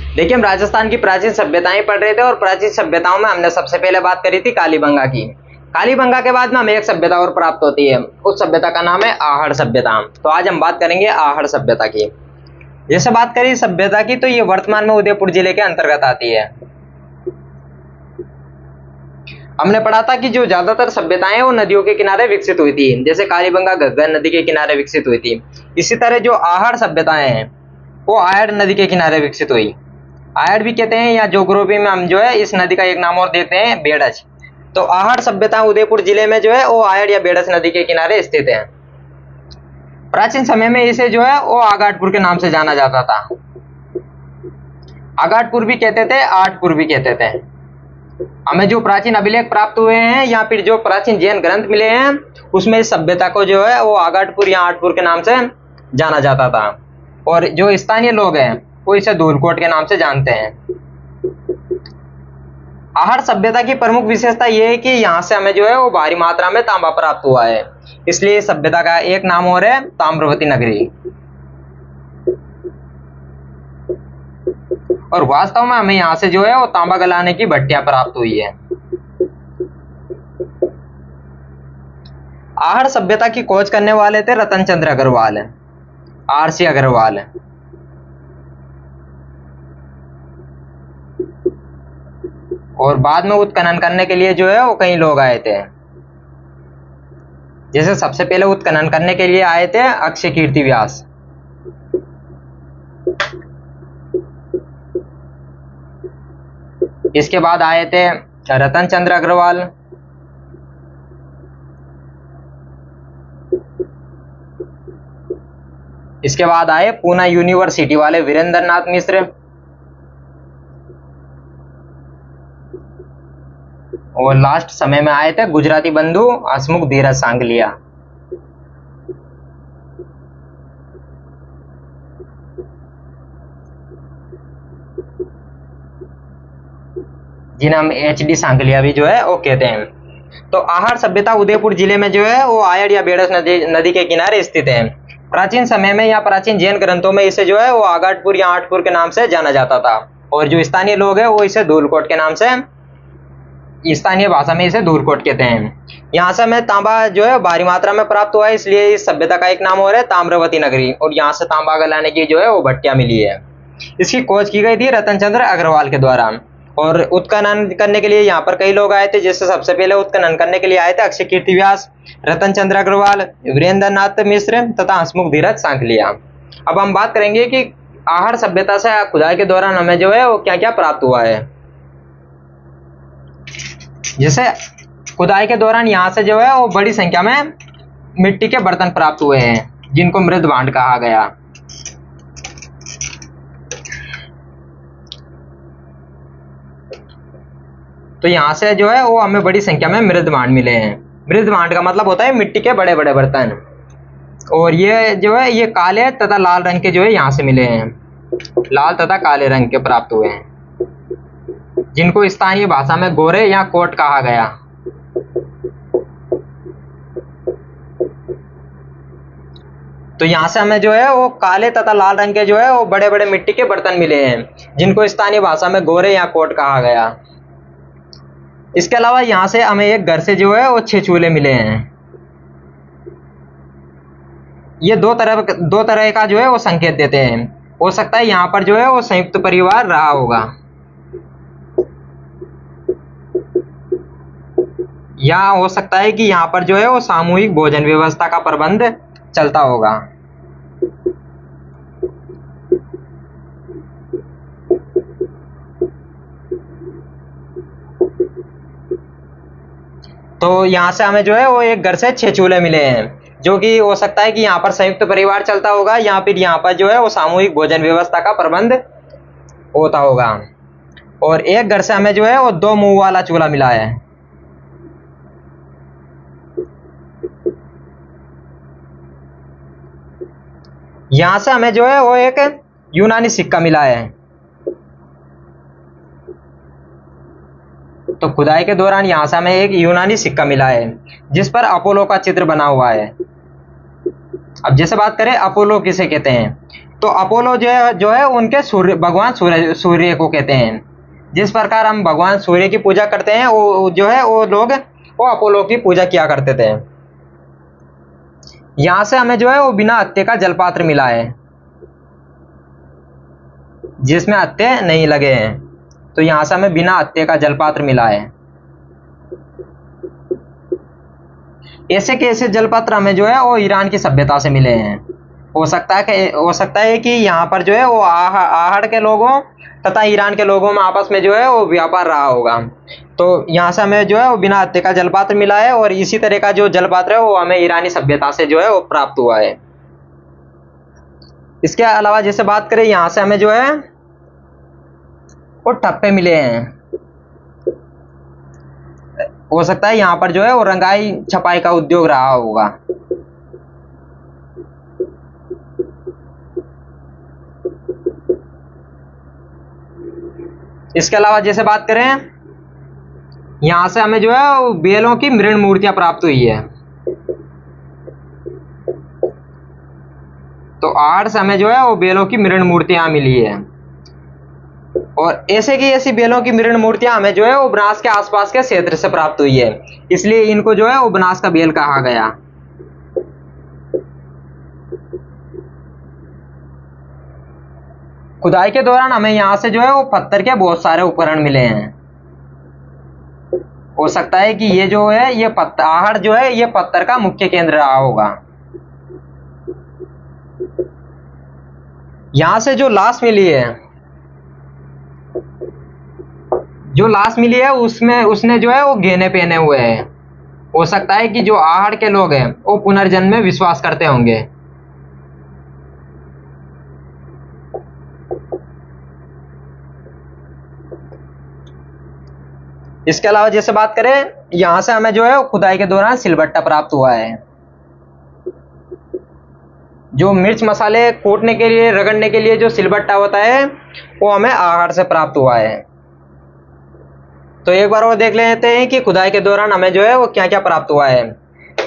देखिए, हम राजस्थान की प्राचीन सभ्यताएं पढ़ रहे थे और प्राचीन सभ्यताओं में हमने सबसे पहले बात करी थी कालीबंगा की। कालीबंगा के बाद में हमें एक सभ्यता और प्राप्त होती है, उस सभ्यता का नाम है आहड़ सभ्यता। तो आज हम बात करेंगे आहड़ सभ्यता की। जैसे बात करी सभ्यता की, तो ये वर्तमान में उदयपुर जिले के अंतर्गत आती है। हमने पढ़ा था कि जो ज्यादातर सभ्यताएं हैं वो नदियों के किनारे विकसित हुई थी, जैसे कालीबंगा घग्गर नदी के किनारे विकसित हुई थी। इसी तरह जो आहड़ सभ्यताएं हैं वो आहड़ नदी के किनारे विकसित हुई। आहड़ भी कहते हैं, या ज्योग्राफी में हम जो है इस नदी का एक नाम और देखते हैं, बेड़च। तो आहड़ सभ्यता उदयपुर जिले में जो है वो आहड़ या बेड़च नदी के किनारे स्थित है। प्राचीन समय में इसे जो है वो आगाटपुर के नाम से जाना जाता था। आगाटपुर भी कहते थे, आठपुर भी कहते थे। हमें जो प्राचीन अभिलेख प्राप्त हुए हैं या फिर जो प्राचीन जैन ग्रंथ मिले हैं उसमें इस सभ्यता को जो है वो आगाटपुर या आठपुर के नाम से जाना जाता था। और जो स्थानीय लोग हैं वो इसे धूलकोट के नाम से जानते हैं। आहड़ सभ्यता की प्रमुख विशेषता यह है कि यहाँ से हमें जो है वो भारी मात्रा में तांबा प्राप्त हुआ है, इसलिए इस सभ्यता का एक नाम और है ताम्रवती नगरी। और वास्तव में हमें यहाँ से जो है वो तांबा गलाने की भट्टियां प्राप्त हुई है। आहड़ सभ्यता की खोज करने वाले थे रतन चंद्र अग्रवाल, आरसी अग्रवाल। और बाद में उत्खनन करने के लिए जो है वो कई लोग आए थे। जैसे सबसे पहले उत्खनन करने के लिए आए थे अक्षय कीर्ति व्यास। इसके बाद आए थे रतन चंद्र अग्रवाल। इसके बाद आए पूना यूनिवर्सिटी वाले वीरेंद्र नाथ मिश्र। और लास्ट समय में आए थे गुजराती बंधु हसमुख धीरज सांगलिया। जिन्हें हम HD सांगलिया भी जो है वो कहते हैं। तो आहड़ सभ्यता उदयपुर जिले में जो है वो आहड़ या बेड़च नदी के किनारे स्थित है। प्राचीन समय में या प्राचीन जैन ग्रंथों में इसे जो है वो आगाटपुर या आठपुर के नाम से जाना जाता था। और जो स्थानीय लोग हैं वो इसे धूलकोट के नाम से, स्थानीय भाषा में इसे धूलकोट कहते हैं। यहाँ से हमें तांबा जो है भारी मात्रा में प्राप्त हुआ है, इसलिए इस सभ्यता का एक नाम और है ताम्रवती नगरी। और यहाँ से तांबा गलाने की जो है वो भट्टियां मिली है। इसकी खोज की गई थी रतन चंद्र अग्रवाल के द्वारा। और उत्खनन करने के लिए यहाँ पर कई लोग आए थे, जिससे सबसे पहले उत्खनन करने के लिए आए थे अक्षय कीर्ति व्यास, रतन चंद्र अग्रवाल, वीरेंद्र नाथ मिश्र तथा हसमुख धीरज सांगलिया। अब हम बात करेंगे कि आहड़ सभ्यता से खुदाई के दौरान हमें जो है वो क्या क्या प्राप्त हुआ है। जैसे खुदाई के दौरान यहाँ से जो है वो बड़ी संख्या में मिट्टी के बर्तन प्राप्त हुए हैं, जिनको मृद भांड कहा गया। तो यहाँ से जो है वो हमें बड़ी संख्या में मृद भांड मिले हैं। मृद भांड का मतलब होता है मिट्टी के बड़े बड़े बर्तन। और ये जो है ये काले तथा लाल रंग के जो है यहाँ से मिले हैं, लाल तथा काले रंग के प्राप्त हुए हैं, जिनको स्थानीय भाषा में गोरे या कोट कहा गया। तो यहाँ से हमें जो है वो काले तथा लाल रंग के जो है वो बड़े बड़े मिट्टी के बर्तन मिले हैं, जिनको स्थानीय भाषा में गोरे या कोट कहा गया। इसके अलावा यहाँ से हमें एक घर से जो है वो 6 चूल्हे मिले हैं। ये दो तरह का जो है वो संकेत देते हैं। हो सकता है यहाँ पर जो है वो संयुक्त परिवार रहा होगा, या हो सकता है कि यहाँ पर जो है वो सामूहिक भोजन व्यवस्था का प्रबंध चलता होगा। तो यहाँ से हमें जो है वो एक घर से 6 चूल्हे मिले हैं, जो कि हो सकता है कि यहाँ पर संयुक्त परिवार चलता होगा, या फिर यहाँ पर जो है वो सामूहिक भोजन व्यवस्था का प्रबंध होता होगा। और एक घर से हमें जो है वो 2 मुंह वाला चूल्हा मिला है। यहाँ से हमें जो है वो एक यूनानी सिक्का मिला है। तो खुदाई के दौरान यहाँ से हमें एक यूनानी सिक्का मिला है, जिस पर अपोलो का चित्र बना हुआ है। अब जैसे बात करें अपोलो किसे कहते हैं। तो अपोलो जो है उनके सूर्य, भगवान सूर्य को कहते हैं। जिस प्रकार हम भगवान सूर्य की पूजा करते हैं, वो जो है वो लोग वो अपोलो की पूजा किया करते थे। यहां से हमें जो है वो बिना हत्थे का जलपात्र मिला है, जिसमें हत्थे नहीं लगे हैं। तो यहां से हमें बिना हत्थे का जलपात्र मिला है। ऐसे के ऐसे जलपात्र हमें जो है वो ईरान की सभ्यता से मिले हैं। हो सकता है कि यहाँ पर जो है वो आहड़ के लोगों तथा ईरान के लोगों में आपस में जो है वो व्यापार रहा होगा। तो यहाँ से हमें जो है वो बिना हत्थे का जलपात्र मिला है, और इसी तरह का जो जलपात्र है वो हमें ईरानी सभ्यता से जो है वो प्राप्त हुआ है। इसके अलावा जैसे बात करें, यहाँ से हमें जो है वो ठप्पे मिले हैं। हो सकता है यहाँ पर जो है वो रंगाई छपाई का उद्योग रहा होगा। इसके अलावा जैसे बात करें, यहां से हमें जो है वो बेलों की मृण मूर्तियां प्राप्त हुई है। तो आहड़ से हमें जो है वो बेलों की मृण मूर्तियां मिली है, और ऐसे की ऐसी बेलों की मृण मूर्तियां हमें जो है वो बनास के आसपास के क्षेत्र से प्राप्त हुई है, इसलिए इनको जो है वो बनास का बेल कहा गया। खुदाई के दौरान हमें यहाँ से जो है वो पत्थर के बहुत सारे उपकरण मिले हैं। हो सकता है कि ये जो है ये आहड़ जो है ये पत्थर का मुख्य केंद्र रहा होगा। यहां से जो लाश मिली है उसमें उसने जो है वो गहने पहने हुए हैं। हो सकता है कि जो आहड़ के लोग हैं वो पुनर्जन्म में विश्वास करते होंगे। इसके अलावा जैसे बात करें, यहां से हमें जो है खुदाई के दौरान सिलबट्टा प्राप्त हुआ है। जो मिर्च मसाले कूटने के लिए, रगड़ने के लिए जो सिलबट्टा होता है वो हमें आहड़ से प्राप्त हुआ है। तो एक बार और देख लेते हैं कि खुदाई के दौरान हमें जो है वो क्या क्या प्राप्त हुआ है।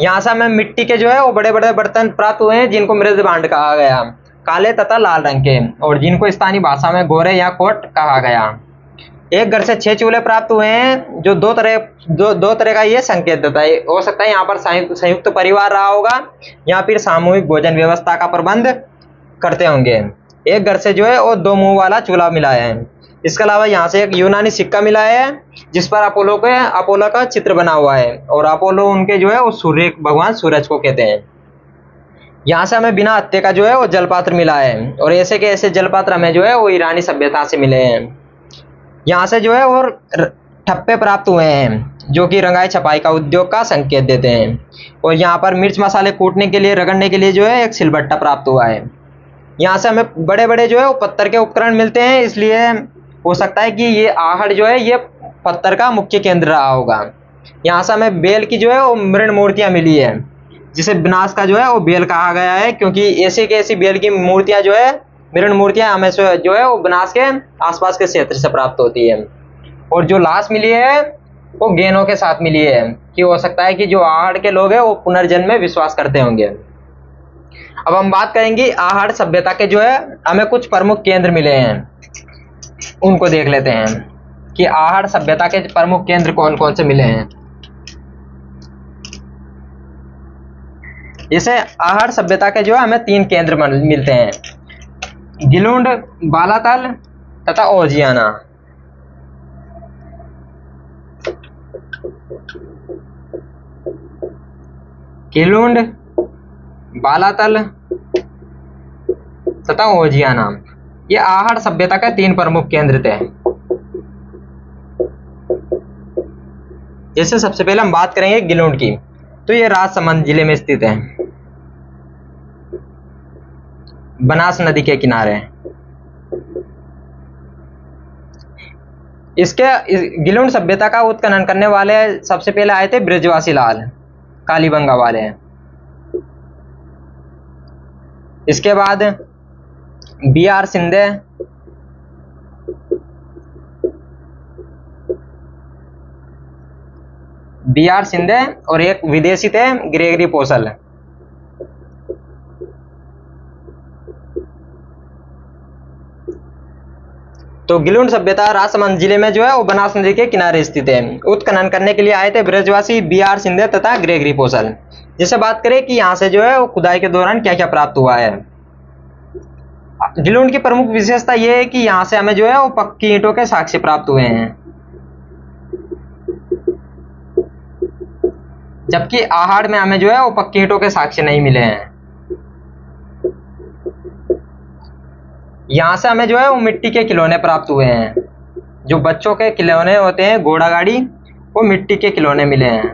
यहाँ से हमें मिट्टी के जो है वो बड़े बड़े बर्तन प्राप्त हुए हैं, जिनको मृद भांड कहा गया, काले तथा लाल रंग के, और जिनको स्थानीय भाषा में गोरे या कोट कहा गया। एक घर से 6 चूल्हे प्राप्त हुए हैं, जो दो तरह का ये संकेत देता है। हो सकता है यहाँ पर संयुक्त परिवार रहा होगा, या फिर सामूहिक भोजन व्यवस्था का प्रबंध करते होंगे। एक घर से जो है वो 2 मुंह वाला चूल्हा मिला है। इसके अलावा यहाँ से एक यूनानी सिक्का मिला है, जिस पर अपोलो का चित्र बना हुआ है, और अपोलो उनके जो है वो भगवान सूरज को कहते हैं। यहाँ से हमें बिना हत्थे का जो है वो जलपात्र मिला है, और ऐसे के ऐसे जलपात्र हमें जो है वो ईरानी सभ्यता से मिले हैं। यहाँ से जो है वो ठप्पे प्राप्त हुए हैं, जो कि रंगाई छपाई का उद्योग का संकेत देते हैं। और यहाँ पर मिर्च मसाले कूटने के लिए, रगड़ने के लिए जो है एक सिलबट्टा प्राप्त हुआ है। यहाँ से हमें बड़े बड़े जो है वो पत्थर के उपकरण मिलते हैं, इसलिए हो सकता है कि ये आहड़ जो है ये पत्थर का मुख्य केंद्र रहा होगा। यहाँ से हमें बेल की जो है वो मृण मूर्तियां मिली है, जिसे बनास का जो है वो बेल कहा गया है, क्योंकि ऐसी की ऐसी बेल की मूर्तियां जो है, मृण मूर्तियां हमें जो है वो बनास के आसपास के क्षेत्र से प्राप्त होती है। और जो लाश मिली है वो गेनों के साथ मिली है, कि हो सकता है कि जो आहड़ के लोग हैं वो पुनर्जन्म में विश्वास करते होंगे। अब हम बात करेंगे आहड़ सभ्यता के जो है हमें कुछ प्रमुख केंद्र मिले हैं, उनको देख लेते हैं कि आहड़ सभ्यता के प्रमुख केंद्र कौन कौन से मिले हैं। जैसे आहड़ सभ्यता के जो है हमें 3 केंद्र मिलते हैं, गिलुंड, बालातल तथा ओजियाना। गिलुंड, बालातल तथा ओजियाना, ये आहड़ सभ्यता के 3 प्रमुख केंद्र थे। जैसे सबसे पहले हम बात करेंगे गिलुंड की, तो ये राजसमंद जिले में स्थित है, बनास नदी के किनारे। गिलुंड सभ्यता का उत्खनन करने वाले सबसे पहले आए थे ब्रजवासी लाल, कालीबंगा वाले। इसके बाद BR सिंधे, और एक विदेशी थे ग्रेगरी पोसल। तो गिलुंड सभ्यता राजसमंद जिले में जो है वो बनास नदी के किनारे स्थित है। उत्खनन करने के लिए आए थे ब्रजवासी B.R. सिंधे तथा ग्रेगरी पोसल। जैसे बात करें कि यहाँ से जो है वो खुदाई के दौरान क्या क्या प्राप्त हुआ है। गिलुंड की प्रमुख विशेषता यह है कि यहाँ से हमें जो है वो पक्की ईंटों के साक्ष्य प्राप्त हुए हैं, जबकि आहड़ में हमें जो है वो पक्की ईंटों के साक्ष्य नहीं मिले हैं। यहाँ से हमें जो है वो मिट्टी के खिलौने प्राप्त हुए हैं, जो बच्चों के खिलौने होते हैं घोड़ा गाड़ी, वो मिट्टी के खिलौने मिले हैं।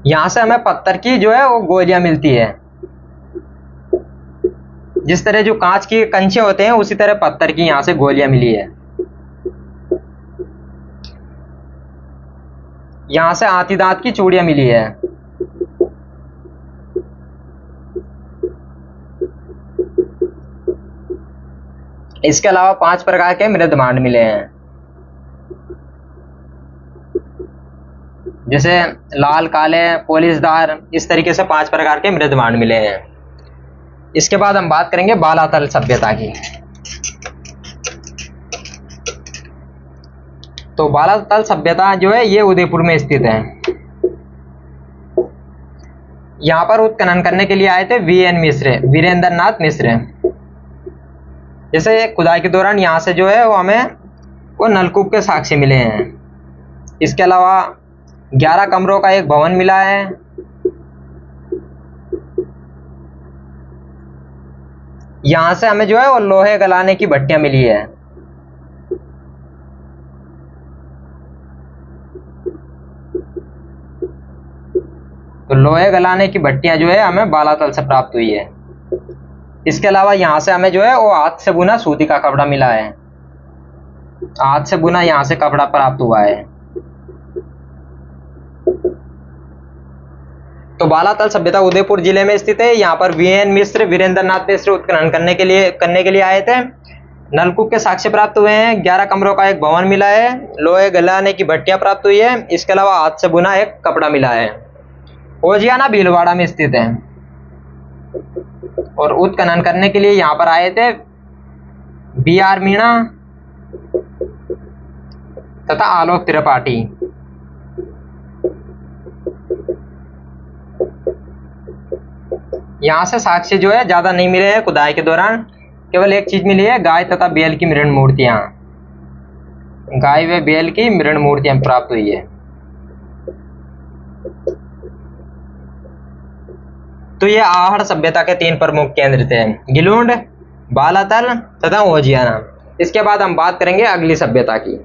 यहाँ से हमें पत्थर की जो है वो गोलियां मिलती है। जिस तरह जो कांच की कंचे होते हैं उसी तरह पत्थर की यहाँ से गोलियां मिली है। यहाँ से हाथी दांत की चूड़ियां मिली है। इसके अलावा 5 प्रकार के मृदभांड मिले हैं, जैसे लाल, काले, पॉलिशदार, इस तरीके से 5 प्रकार के मृदभांड मिले हैं। इसके बाद हम बात करेंगे बालातल सभ्यता की। तो बालातल सभ्यता जो है ये उदयपुर में स्थित है। यहाँ पर उत्खनन करने के लिए आए थे V.N. मिश्र, वीरेंद्र नाथ मिश्र। जैसे खुदाई के दौरान यहाँ से जो है वो हमें वो नलकूप के साक्ष्य मिले हैं। इसके अलावा 11 कमरों का एक भवन मिला है। यहाँ से हमें जो है वो लोहे गलाने की भट्टियां मिली है। तो लोहे गलाने की भट्टियां जो है हमें बालातल से प्राप्त हुई है। इसके अलावा यहाँ से हमें जो है वो हाथ से बुना सूती का कपड़ा मिला है। हाथ से बुना यहाँ से कपड़ा प्राप्त हुआ है। तो बालातल सभ्यता उदयपुर जिले में स्थित है। यहाँ पर V.N. मिश्र, वीरेंद्र नाथ मिश्र उत्खनन करने के लिए आए थे। नलकूप के साक्ष्य प्राप्त हुए हैं। 11 कमरों का एक भवन मिला है। लोहे गलाने की भट्टियां प्राप्त हुई है। इसके अलावा हाथ से बुना एक कपड़ा मिला है। ओजियाना भीलवाड़ा में स्थित है और उत्खनन करने के लिए यहाँ पर आए थे B.R. मीणा तथा आलोक त्रिपाठी। यहाँ से साक्ष्य जो है ज्यादा नहीं मिले हैं खुदाई के दौरान। केवल एक चीज मिली है, गाय तथा बैल की मृण मूर्तियां। गाय व बैल की मृण मूर्तियां प्राप्त हुई है। तो ये आहड़ सभ्यता के 3 प्रमुख केंद्र थे, गिलुंड, बालातल तथा ओजियाना। इसके बाद हम बात करेंगे अगली सभ्यता की।